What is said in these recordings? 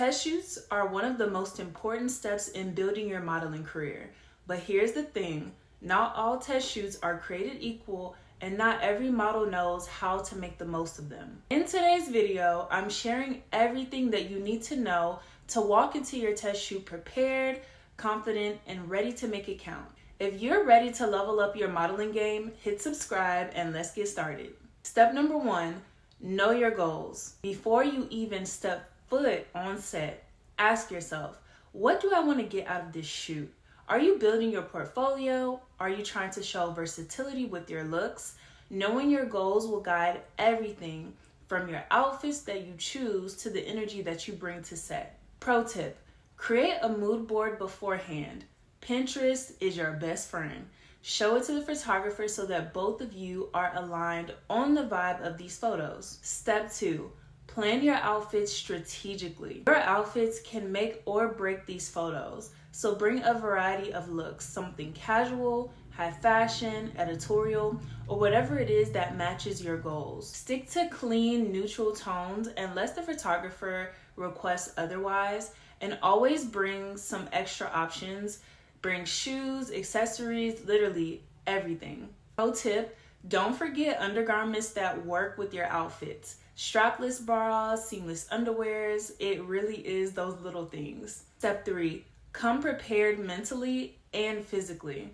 Test shoots are one of the most important steps in building your modeling career. But here's the thing, not all test shoots are created equal and not every model knows how to make the most of them. In today's video, I'm sharing everything that you need to know to walk into your test shoot prepared, confident, and ready to make it count. If you're ready to level up your modeling game, hit subscribe and let's get started. Step number 1, know your goals. Before you even step foot on set, ask yourself, what do I want to get out of this shoot? Are you building your portfolio? Are you trying to show versatility with your looks? Knowing your goals will guide everything from your outfits that you choose to the energy that you bring to set. Pro tip, create a mood board beforehand. Pinterest is your best friend. Show it to the photographer so that both of you are aligned on the vibe of these photos. Step 2, plan your outfits strategically. Your outfits can make or break these photos, so bring a variety of looks, something casual, high fashion, editorial, or whatever it is that matches your goals. Stick to clean, neutral tones unless the photographer requests otherwise, and always bring some extra options. Bring shoes, accessories, literally everything. Pro tip, don't forget undergarments that work with your outfits. Strapless bras, seamless underwears, it really is those little things. Step 3, come prepared mentally and physically.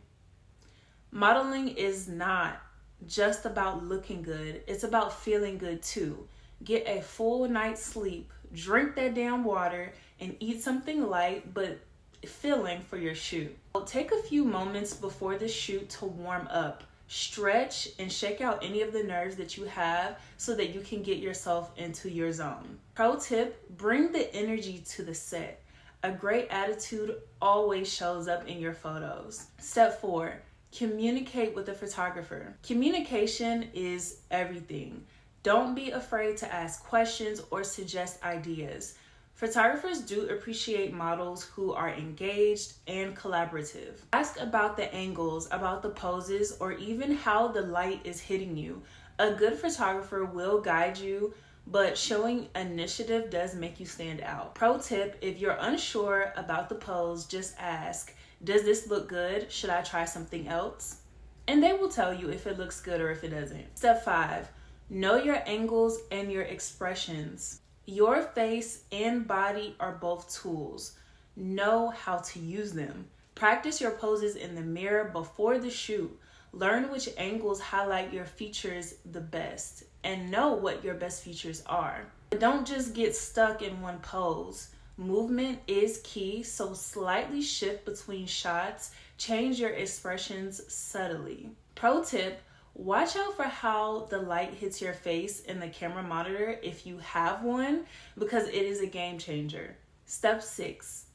Modeling is not just about looking good, it's about feeling good too. Get a full night's sleep, drink that damn water, and eat something light but filling for your shoot. Take a few moments before the shoot to warm up. Stretch and shake out any of the nerves that you have so that you can get yourself into your zone. Pro tip, bring the energy to the set. A great attitude always shows up in your photos. Step 4, communicate with the photographer. Communication is everything. Don't be afraid to ask questions or suggest ideas. Photographers do appreciate models who are engaged and collaborative. Ask about the angles, about the poses, or even how the light is hitting you. A good photographer will guide you, but showing initiative does make you stand out. Pro tip, if you're unsure about the pose, just ask, does this look good? Should I try something else? And they will tell you if it looks good or if it doesn't. Step 5, know your angles and your expressions. Your face and body are both tools. Know how to use them. Practice your poses in the mirror before the shoot. Learn which angles highlight your features the best and know what your best features are. Don't just get stuck in one pose. Movement is key, so slightly shift between shots. Change your expressions subtly. Pro tip, watch out for how the light hits your face in the camera monitor if you have one, because it is a game changer. Step 6,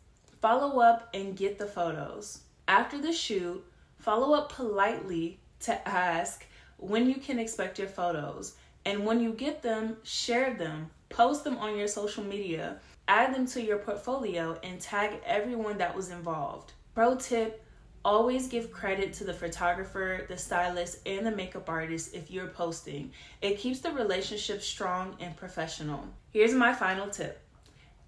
follow up and get the photos. After the shoot, follow up politely to ask when you can expect your photos. And when you get them, share them, post them on your social media, add them to your portfolio, and tag everyone that was involved. Pro tip, always give credit to the photographer, the stylist, and the makeup artist if you're posting. It keeps the relationship strong and professional. Here's my final tip.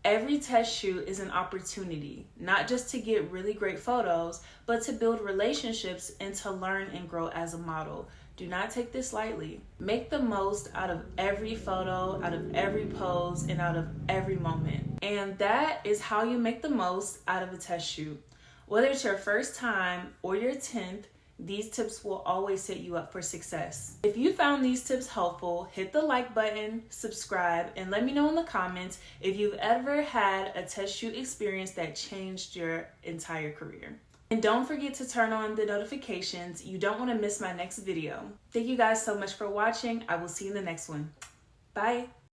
Every test shoot is an opportunity, not just to get really great photos, but to build relationships and to learn and grow as a model. Do not take this lightly. Make the most out of every photo, out of every pose, and out of every moment. And that is how you make the most out of a test shoot. Whether it's your first time or your 10th, these tips will always set you up for success. If you found these tips helpful, hit the like button, subscribe, and let me know in the comments if you've ever had a test shoot experience that changed your entire career. And don't forget to turn on the notifications. You don't want to miss my next video. Thank you guys so much for watching. I will see you in the next one. Bye.